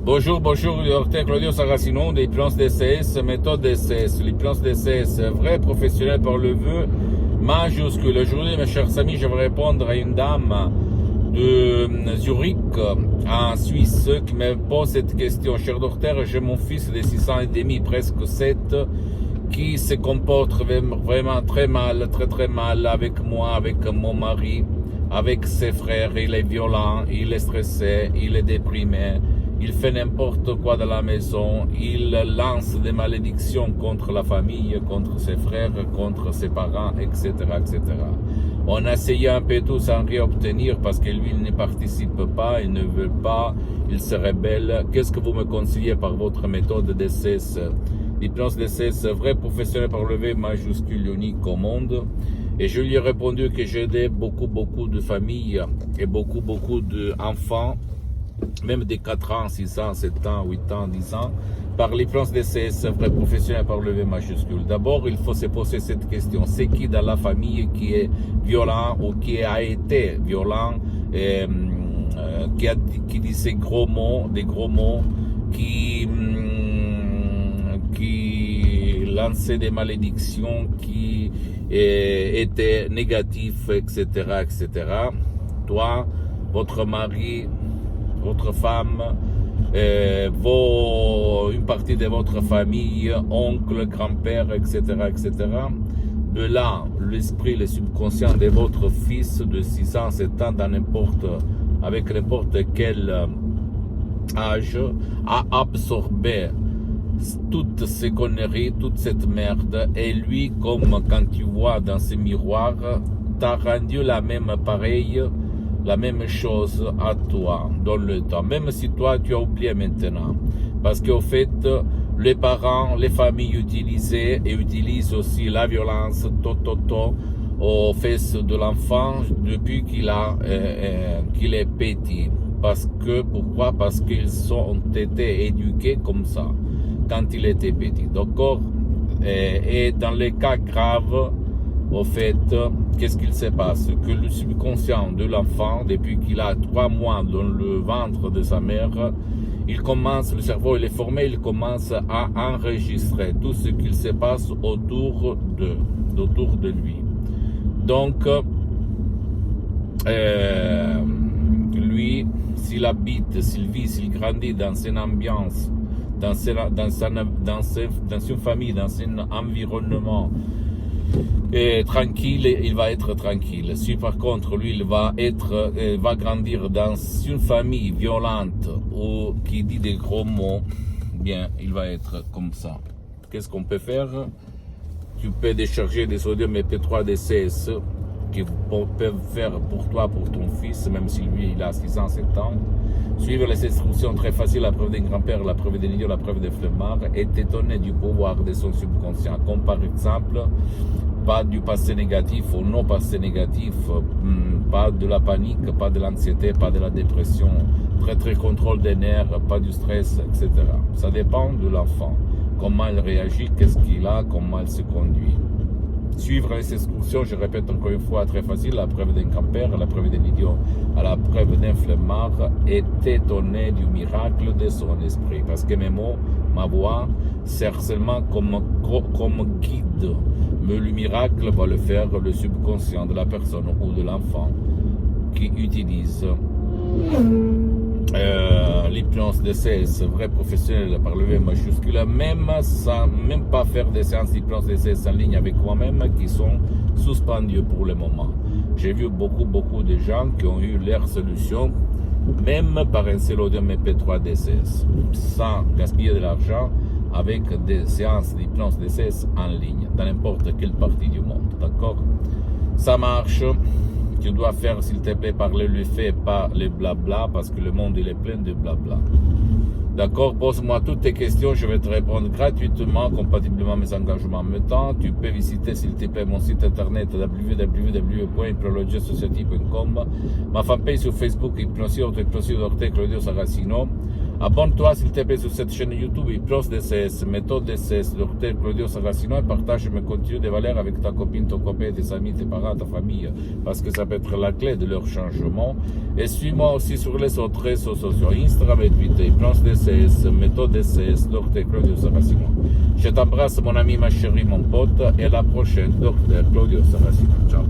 Bonjour, docteur Claudio Saracino d'Hypnose DCS, méthode DCS. L'hypnose DCS, vrai professionnel par le vœu majuscule. Aujourd'hui, mes chers amis, je vais répondre à une dame de Zurich, en Suisse, qui me pose cette question. Cher docteur, j'ai mon fils de 6 ans et demi, presque 7, qui se comporte vraiment très mal avec moi, avec mon mari, avec ses frères. Il est violent, il est stressé, il est déprimé. Il fait n'importe quoi dans la maison, il lance des malédictions contre la famille, contre ses frères, contre ses parents, etc., etc. On a essayé un peu tout sans rien obtenir parce que lui, il ne participe pas, il ne veut pas, il se rebelle. Qu'est-ce que vous me conseillez par votre méthode DCS? L'hypnose DCS, vrai professionnel par le V majuscule unique au monde. Et je lui ai répondu que j'aidais beaucoup de familles et beaucoup d'enfants, même des 4 ans, 6 ans, 7 ans, 8 ans, 10 ans, par l'hypnose DCS, vrai professionnel par le V majuscule. D'abord, il faut se poser cette question. C'est qui dans la famille qui est violent ou qui a été violent, qui dit des gros mots, qui lançait des malédictions, qui était négatif, etc., etc. Toi, votre mari, votre femme, une partie de votre famille, oncle, grand-père, etc., etc. De là, l'esprit, le subconscient de votre fils de 6 ans, 7 ans, avec n'importe quel âge, a absorbé toutes ces conneries, toute cette merde, et lui, comme quand tu vois dans ce miroir, t'a rendu la même chose à toi dans le temps, même si toi tu as oublié maintenant, parce qu'au fait les parents, les familles utilisent aussi la violence aux fesses de l'enfant depuis qu'il est petit. Pourquoi? Parce qu'ils ont été éduqués comme ça quand il était petit. D'accord? Et dans les cas graves, au fait, qu'est-ce qu'il se passe? Que le subconscient de l'enfant, depuis qu'il a 3 mois dans le ventre de sa mère, le cerveau il est formé, il commence à enregistrer tout ce qu'il se passe autour de lui. Donc, lui, s'il habite, s'il vit, s'il grandit dans une ambiance, dans une famille, dans un environnement tranquille, il va être tranquille. Si par contre lui il va grandir dans une famille violente ou qui dit des gros mots, bien il va être comme ça. Qu'est-ce qu'on peut faire? Tu peux décharger des audios MP3 DCS qui peuvent faire pour toi, pour ton fils, même si lui il a 6 ans, 7 ans. Suivre les instructions très faciles, la preuve d'un grand-père, la preuve d'un idiot, la preuve des flemmards, et t'étonner du pouvoir de son subconscient. Comme par exemple, pas du passé négatif ou non passé négatif, pas de la panique, pas de l'anxiété, pas de la dépression, très contrôle des nerfs, pas du stress, etc. Ça dépend de l'enfant, comment il réagit, qu'est-ce qu'il a, comment il se conduit. Suivre les instructions, je répète encore une fois, très facile, la preuve d'un grand-père, la preuve d'un idiot, à la preuve d'un flemmard, et t'étonner du miracle de son esprit. Parce que mes mots, ma voix, sert seulement comme guide. Mais le miracle va le faire le subconscient de la personne ou de l'enfant qui utilise l'hypnose DCS, vrai professionnel par le V majuscule, même pas faire des séances d'hypnose DCS en ligne avec moi-même qui sont suspendues pour le moment. J'ai vu beaucoup de gens qui ont eu leur solution, même par un seul audio MP3 DCS, sans gaspiller de l'argent, avec des séances d'hypnose DCS en ligne, dans n'importe quelle partie du monde. D'accord? Ça marche. Tu dois faire, s'il te plaît, parler le fait, pas le blabla, parce que le monde il est plein de blabla. D'accord? Pose-moi toutes tes questions, je vais te répondre gratuitement, compatiblement à mes engagements en même temps. Tu peux visiter, s'il te plaît, mon site internet www.hypnologieassociative.com, ma fanpage sur Facebook, Hypnosie Claudio Saracino. Abonne-toi s'il te plaît sur cette chaîne YouTube Hypnose DCS, méthode DCS, docteur Claudio Saracino, et partage mes contenus de valeur avec ta copine, ton copain, tes amis, tes parents, ta famille, parce que ça peut être la clé de leur changement. Et suis-moi aussi sur les autres réseaux sociaux, Instagram et Twitter, Hypnose DCS, méthode DCS, docteur Claudio Saracino. Je t'embrasse mon ami, ma chérie, mon pote, et à la prochaine, docteur Claudio Saracino. Ciao.